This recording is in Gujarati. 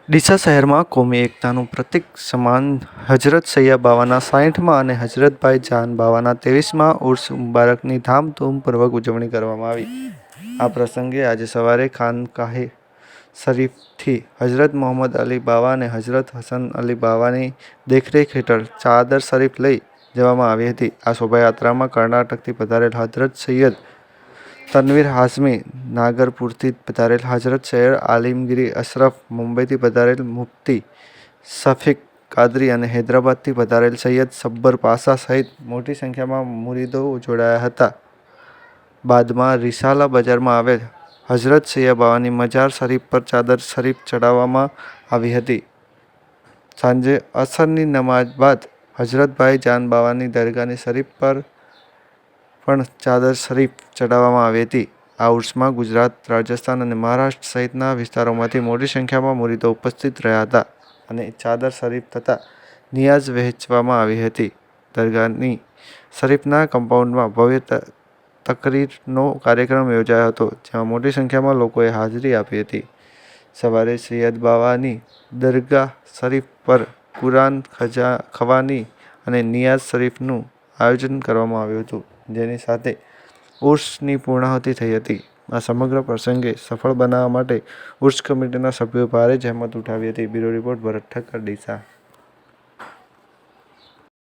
ડીસા શહેરમાં કોમી એકતાનું પ્રતીક સમાન હજરત સૈયદ બાવાના 60મા અને હજરતભાઈ જાન બાવાના 23મા ઉર્સ મુબારકની ધામધૂમપૂર્વક ઉજવણી કરવામાં આવી. આ પ્રસંગે આજે સવારે ખાનકાહે શરીફથી હજરત મોહમ્મદ અલી બાવા અને હજરત હસન અલી બાવાની દેખરેખ હેઠળ ચાદર શરીફ લઈ જવામાં આવી હતી. આ શોભાયાત્રામાં કર્ણાટકથી પધારેલ હજરત સૈયદ તનવીર હાશમી, નાગરપુરથી પધારેલ હજરત સૈયદ આલમગીર અશરફ, મુંબઈથી પધારેલ મુફ્તી શફીક કાદરી અને હૈદરાબાદથી પધારેલ સૈયદ સબ્બર પાશા સહિત મોટી સંખ્યામાં મુરીદો જોડાયા હતા. બાદમાં રિસાલા બજારમાં આવેલ હજરત સૈયદ બાવાની મજાર શરીફ પર ચાદર શરીફ ચડાવવામાં આવી હતી. સાંજે અસરની નમાજ બાદ હજરતભાઈ જાન બાવાની દરગાહ શરીફ પર પણ ચાદર શરીફ ચડાવવામાં આવી હતી. આ ઉર્સમાં ગુજરાત, રાજસ્થાન અને મહારાષ્ટ્ર સહિતના વિસ્તારોમાંથી મોટી સંખ્યામાં મુરીદો ઉપસ્થિત રહ્યા હતા અને ચાદર શરીફ તથા નિયાઝ વહેંચવામાં આવી હતી. દરગાહની શરીફના કમ્પાઉન્ડમાં ભવ્ય તકરીરનો કાર્યક્રમ યોજાયો હતો, જેમાં મોટી સંખ્યામાં લોકોએ હાજરી આપી હતી. સવારે સૈયદ બાવાની દરગાહ શરીફ પર કુરાન ખવાની અને નિયાઝ શરીફનું આયોજન કરવામાં આવ્યું હતું, જેની સાથે ઉર્સની પૂર્ણાહુતિ થઈ હતી. આ સમગ્ર પ્રસંગે સફળ બનાવવા માટે ઉર્સ કમિટીના સભ્યોએ ભારે જહેમત ઉઠાવી હતી. બ્યુરો રિપોર્ટ, ભરત ઠક્કર, ડીસા.